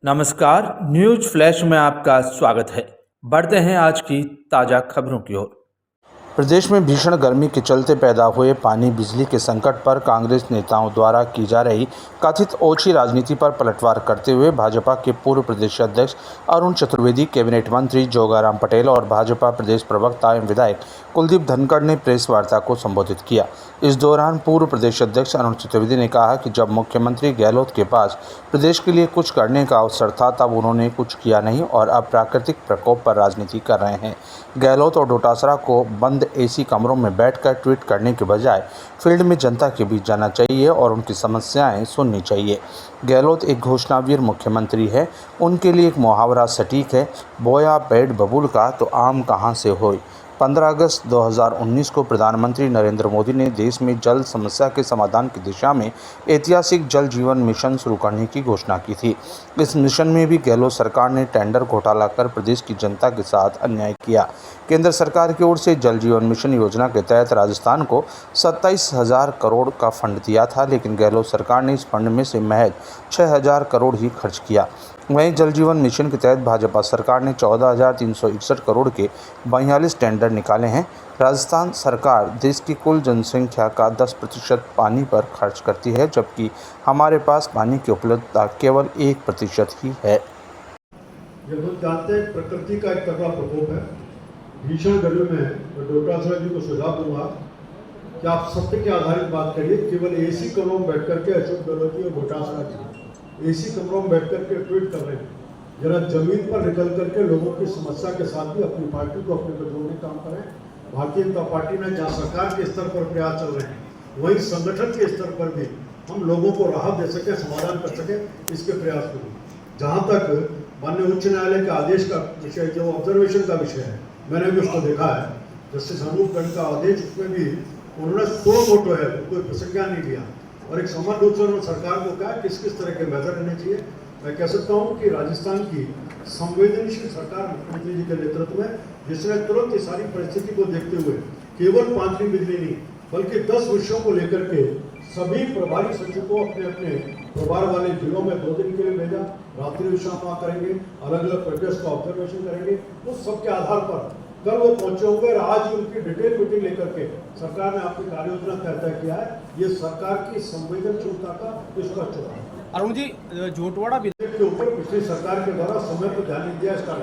नमस्कार, news flash में आपका स्वागत है। बढ़ते हैं आज की ताज़ा खबरों की ओर। प्रदेश में भीषण गर्मी के चलते पैदा हुए पानी बिजली के संकट पर कांग्रेस नेताओं द्वारा की जा रही कथित ओछी राजनीति पर पलटवार करते हुए भाजपा के पूर्व प्रदेश अध्यक्ष अरुण चतुर्वेदी, कैबिनेट मंत्री जोगाराम पटेल और भाजपा प्रदेश प्रवक्ता एवं विधायक कुलदीप धनखड़ ने प्रेस वार्ता को संबोधित किया। इस दौरान पूर्व प्रदेश अध्यक्ष अरुण चतुर्वेदी ने कहा कि जब मुख्यमंत्री गहलोत के पास प्रदेश के लिए कुछ करने का अवसर था तब उन्होंने कुछ किया नहीं और अब प्राकृतिक प्रकोप पर राजनीति कर रहे हैं। गहलोत और डोटासरा को बंद एसी कमरों में बैठकर ट्वीट करने के बजाय फील्ड में जनता के बीच जाना चाहिए और उनकी समस्याएं सुननी चाहिए। गहलोत एक घोषणावीर मुख्यमंत्री है, उनके लिए एक मुहावरा सटीक है, बोया पेड़ बबूल का तो आम कहाँ से होए। 15 अगस्त 2019 को प्रधानमंत्री नरेंद्र मोदी ने देश में जल समस्या के समाधान की दिशा में ऐतिहासिक जल जीवन मिशन शुरू करने की घोषणा की थी। इस मिशन में भी गहलोत सरकार ने टेंडर घोटाला कर प्रदेश की जनता के साथ अन्याय किया। केंद्र सरकार की ओर से जल जीवन मिशन योजना के तहत राजस्थान को 27,000 करोड़ का फंड दिया था, लेकिन गहलोत सरकार ने इस फंड में से महज 6,000 करोड़ ही खर्च किया। वहीं जल जीवन मिशन के तहत भाजपा सरकार ने 14,361 करोड़ के 42 टेंडर निकाले हैं। राजस्थान सरकार देश की कुल जनसंख्या का 10% पानी पर खर्च करती है, जबकि हमारे पास पानी की उपलब्धता केवल 1% ही है। जब हम जानते हैं प्रकृति का एक तगड़ा प्रकोप है, भीषण गर्मी में मैं डोटासरा जी को सुझाव दूंगा कि आप सत्य के आधारित बात करिए। केवल एसी कमरों में बैठ करके अशोक गहलोत जी और डोटासरा जी एसी कमरों में बैठ करके ट्वीट कर रहे हैं। जरा जमीन पर निकल करके लोगों की समस्या के साथ भी अपनी पार्टी को अपने बदलने काम करें। भारतीय जनता पार्टी में जहाँ सरकार के स्तर पर प्रयास चल रहे हैं, वहीं संगठन के स्तर पर भी हम लोगों को राहत दे सके, समाधान कर सके, इसके प्रयास करें। जहाँ तक माननीय उच्च न्यायालय के आदेश का विषय, जो ऑब्जर्वेशन का विषय है, मैंने भी उसको देखा है। जस्टिस अनूप गढ़ का आदेश, उसमें भी उन्होंने 100 वोटो है, कोई प्रतिज्ञा नहीं लिया और एक समान रूप से उन्होंने सरकार को कहा किस किस तरह के मेजर रहने चाहिए। मैं कह सकता हूँ कि राजस्थान की संवेदनशील सरकार मुख्यमंत्री जी के नेतृत्व में, जिसने तुरंत इस सारी परिस्थिति को देखते हुए केवल 5 दिन बिजली नहीं बल्कि 10 विषयों को लेकर के सभी प्रभारी सचिव को अपने अपने प्रभार वाले जिलों में 2 दिन के लिए भेजा। रात्रि विश्राम करेंगे, अलग अलग प्रोजेक्ट्स का ऑब्जर्वेशन करेंगे। उस सबके आधार पर कल वो पहुंचे होंगे और आज उनकी डिटेल मीटिंग लेकर के सरकार ने अपनी कार्य योजना तय किया है। ये सरकार की संवेदनशीलता का इसका चुनाव है। अरुण जी, झोटवाड़ा के ऊपर पिछली सरकार के द्वारा समय पर ध्यान नहीं दिया। इसका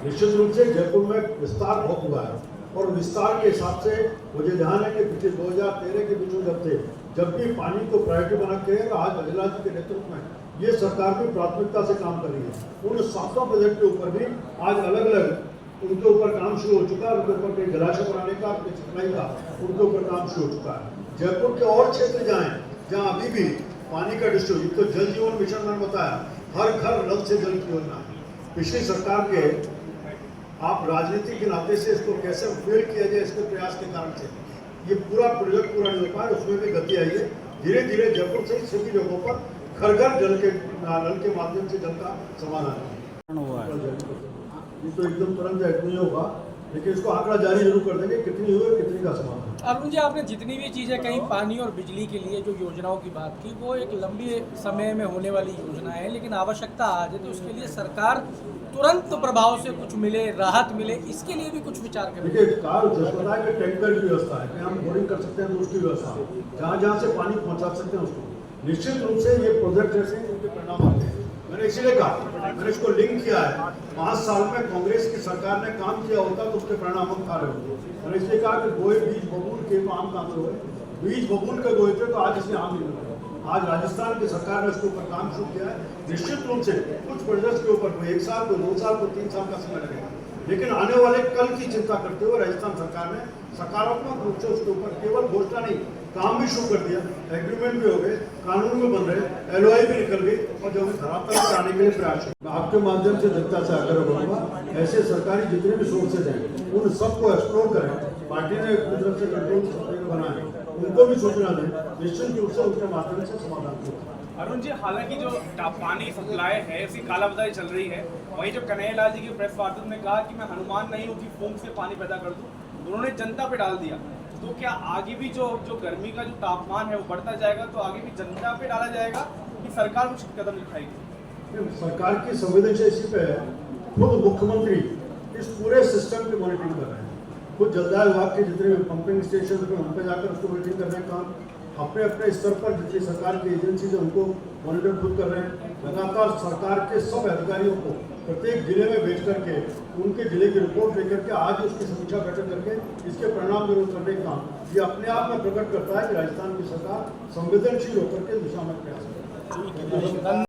निश्चित रूप से जयपुर में विस्तार बहुत हुआ है और विस्तार के हिसाब से मुझे ध्यान है कि पिछले 2013 के बीच में जब भी पानी को प्रायोरिटी बना के आज अजला जी के नेतृत्व में ये सरकार भी प्राथमिकता से काम कर रही है। उन 700 प्रोजेक्ट के ऊपर भी आज अलग अलग उनके ऊपर काम शुरू हो चुका है। उनके ऊपर कई जलाशय बनाने का, सिंचाई का उनके ऊपर काम शुरू हो चुका है। जयपुर के और क्षेत्र जहाँ अभी भी पानी का डिस्ट्रीब्यूशन, तो जल जीवन मिशन मैंने बताया, हर घर नल से जल की योजना है। पिछली सरकार के आप राजनीति के नाते से इसको कैसे फेल किया जाए, इसके प्रयास के कारण से ये पूरा प्रोजेक्ट पूरा नहीं हो पाया। उसमें भी गति आई है। धीरे धीरे जयपुर से सभी जगहों पर घर घर नल के माध्यम से जल का समाधान हुआ है। ये तो एकदम तुरंत नहीं होगा, लेकिन इसको आंकड़ा जारी जरूर कर देंगे कितनी हुई कितनी का समाधान। अरुण जी, आपने जितनी भी चीज़ें कहीं पानी और बिजली के लिए जो योजनाओं की बात की, वो एक लंबी समय में होने वाली योजना है, लेकिन आवश्यकता आज है तो उसके लिए सरकार तुरंत प्रभाव से कुछ मिले, राहत मिले, इसके लिए भी कुछ विचार करें। देखिए, अस्पताल के टैंकर की व्यवस्था है कि हम बोरिंग कर सकते हैं तो उसकी व्यवस्था, जहाँ जहाँ से पानी पहुँचा सकते हैं उसको। निश्चित रूप से ये प्रोजेक्ट जैसे उनके परिणाम आते हैं। मैंने इसीलिए कहा, मैंने इसको लिंक किया है, 5 साल में कांग्रेस की सरकार ने काम किया होता तो उसके परिणाम हम खा रहे होते। मैंने इसलिए कहा कि गोए बीज बबूल के तो आम कहाँ से हुए, बीज बबूल के गोए थे तो आज इसलिए आम नहीं हुए। आज राजस्थान की सरकार ने उसके ऊपर काम शुरू किया है। निश्चित रूप से कुछ प्रोजेक्ट्स के ऊपर 1 साल को 2 साल को 3 साल का समय लगेगा, लेकिन आने वाले कल की चिंता करते हुए राजस्थान सरकार ने सकारात्मक रूप से उसके ऊपर केवल घोषणा नहीं, काम भी शुरू कर दिया। एग्रीमेंट भी हो गए, कानून भी बन रहे, LOI भी निकल गई और जो हमें धरातल पर आने के लिए प्रयास है। मैं आपके माध्यम से जनता से आग्रह करूंगा, ऐसे सरकारी जितने भी सोर्सेज हैं उन सबको एक्सप्लोर करें। पार्टी ने एक तरफ से कंट्रोल बनाए, उनको भी सूचना दें, निश्चित रूप से उसके माध्यम से समाधान करें। अरुण जी, हालांकि जो पानी सप्लाई है उसकी कालाबाजारी चल रही है, वहीं जो कन्हैयालाल जी की प्रेस वार्ता में कहा कि मैं हनुमान नहीं हूँ कि फूंक से पानी पैदा कर दूँ, उन्होंने जनता पे डाल दिया। तो क्या आगे भी जो गर्मी का जो तापमान है वो बढ़ता जाएगा, तो आगे भी जनता पे डाला जाएगा कि सरकार कुछ कदम उठाएगी? सरकार की संवेदनशील पे खुद मुख्यमंत्री इस पूरे सिस्टम की मॉनिटरिंग कर रहे हैं। खुद जलदाय विभाग के जितने भी पंपिंग स्टेशन पे उन पर जाकर उसको मॉनिटरिंग कर रहे हैं। काम अपने अपने स्तर पर जितनी सरकार की एजेंसी है उनको मॉनिटर खुद कर रहे हैं। लगातार सरकार के सब अधिकारियों को प्रत्येक जिले में भेज करके उनके जिले की रिपोर्ट लेकर के आज उसकी समीक्षा बैठक करके इसके परिणाम जरूर करने का काम ये अपने आप में प्रकट करता है कि राजस्थान की सरकार संवेदनशील होकर के दिशा में प्रयास कर रही है।